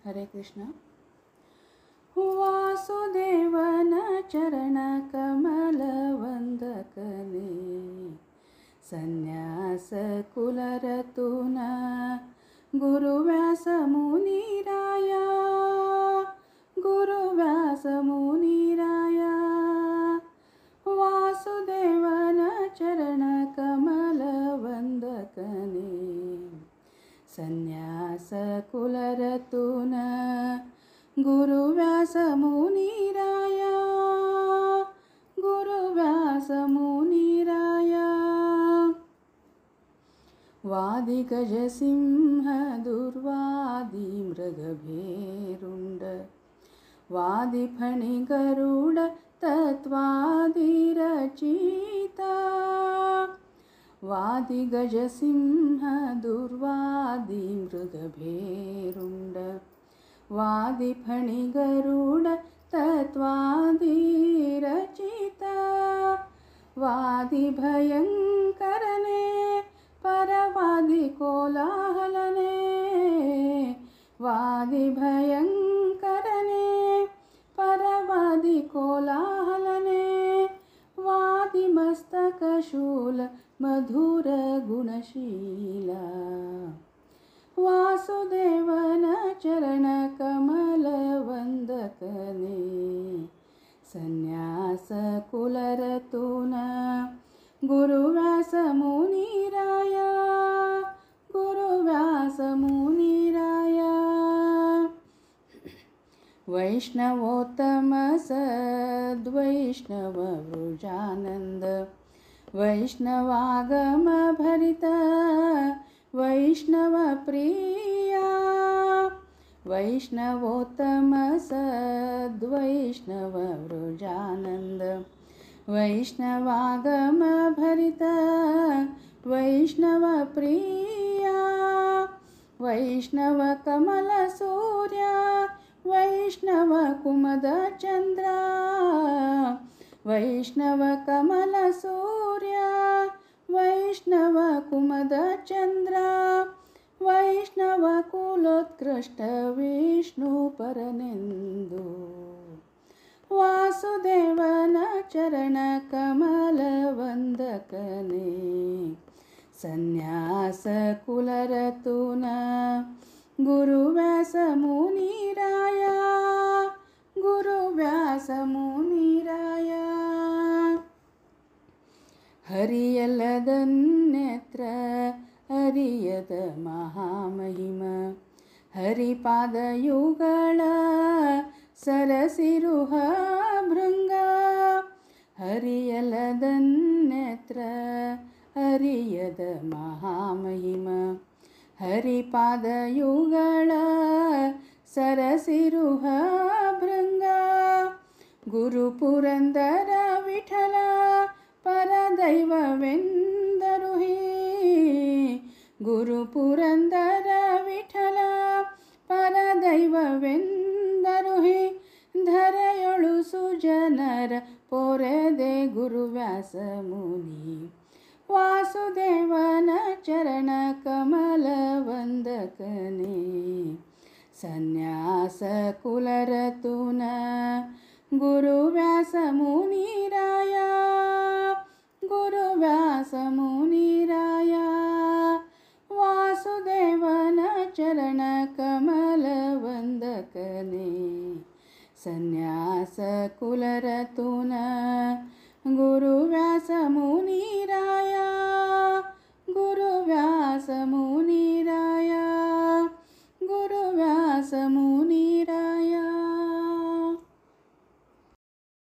ಹರೇ ಕೃಷ್ಣ. ವಾಸುದೇವನ ಚರಣ ಕಮಲ ವಂದಕನೇ, ಸನ್ಯಾಸ ಕುಲರತುನ ಗುರುವ್ಯಾಸ ಮುನಿರಾಯ, ಗುರುವ್ಯಾಸ ಮುನಿರಾಯ. ವಾಸುದೇವನ ಚರಣ ಕಮಲ ವಂದಕನೇ, ಸನ್ಯಾಸ ಕುಲರತುನ ಗುರುವ್ಯಾಸ ಮುನಿರಾಯ, ಗುರುವ್ಯಾಸ ಮುನಿರಾಯ. ವಾದಿ ಗಜಸಿಂಹ ದುರ್ವಾದಿ ಮೃಗಭೇರುಂಡ, ವಾದಿ ಫಣಿ ಗರುಡ ತತ್ವಾದಿ ರಚಿತ. ವಾದಿ ಗಜಸಿಂಹ ದುರ್ವಾದಿ ಮೃಗಭೇರುಂಡ, ವಾದಿ ಫಣಿ ಗರುಡ ತತ್ವಾದಿ ರಚಿತ. ವಾದಿ ಭಯಂಕರನೇ ಪರವಾದಿ ಕೋಲಾಹಲನೇ, ವಾದಿ ಭಯಂಕರನೇ ಪರವಾದಿ ಕೋಲಾಹಲನೇ. ವಾದಿ ಮಸ್ತಕ ಶೂಲ ಮಧುರ ಗುಣಶೀಲ, ವಾಸುದೇವನ ಚರಣ ಕಮಲ ವಂದಕನೇ, ಸನ್ಯಾಸ ಕುಲರತುನ ಗುರುವ್ಯಾಸ ಮುನಿರಾಯ, ಗುರುವ್ಯಾಸ ಮುನಿರಾಯ. ವೈಷ್ಣವೋತ್ತಮ ಸದ್ವೈಷ್ಣವ ವೃಜಾನಂದ, ವೈಷ್ಣವಾಗಮ ಭರಿತ ವೈಷ್ಣವ ಪ್ರಿಯ. ವೈಷ್ಣವೋತ್ತಮ ಸದ್ವೈಷ್ಣವ ವೃಜಾನಂದ, ವೈಷ್ಣವಾಗಮ ಭರಿತ ವೈಷ್ಣವ ಪ್ರಿಯ. ವೈಷ್ಣವ ಕಮಲ ಸೂರ್ಯ, ವೈಷ್ಣವ ಕುಮದ ಚಂದ್ರ, ವೈಷ್ಣವ ಕಮಲ ಸೂರ್ಯ, ವೈಷ್ಣವ ಕುಮದ ಚಂದ್ರ. ವೈಷ್ಣವ ಕುಲೋತ್ಕೃಷ್ಟ ವಿಷ್ಣು ಪರನೆಂದು, ವಾಸುದೇವನ ಚರಣ ಕಮಲ ವಂದಕನೇ, ಸನ್ಯಾಸ ಕುಲರತುನ ಗುರುವ್ಯಾಸ ಮುನಿರಾಯ, ಗುರುವ್ಯಾಸ ಮುನಿರಾಯ. ಹರಿಯಲ್ಲದನ್ಯತ್ರ ಹರಿಯದ ಮಹಾಮಹಿಮ, ಹರಿಪಾದಯುಗಳ ಸರಸಿರುಹ ಭೃಂಗ. ಹರಿಯಲ್ಲದನ್ಯತ್ರ ಹರಿಯದ ಮಹಾಮಹಿಮ, ಹರಿಪಾದಯುಗಳ ಸರಸಿರುಹ ಭೃಂಗ. ಗುರು ಪುರಂದರ ವಿಠಲ ಪರದೈವವೆಂದರು ಹೀ, ಗುರು ಪುರಂದರ ವಿಠಲ ಪರದೈವವೆಂದರು ಹೀ. ಧರೆಯೊಳು ಸುಜನರ ಪೊರೆದೆ ಗುರುವ್ಯಾಸ ಮುನಿ, ವಾಸುದೇವನ ಚರಣ ಕಮಲ ವಂದಕನೇ, ಸನ್ಯಾಸ ಕುಲರತುನ ಗುರುವ್ಯಾಸ ಮುನಿರಾಯ, ಗುರುವ್ಯಾಸ ಮುನಿರಾಯ. ವಾಸುದೇವನ ಚರಣ ಕಮಲ ವಂದಕನೇ, ಸನ್ಯಾಸ ಕುಲರತುನ ಗುರುವ್ಯಾಸ ಮುನಿರಾಯ.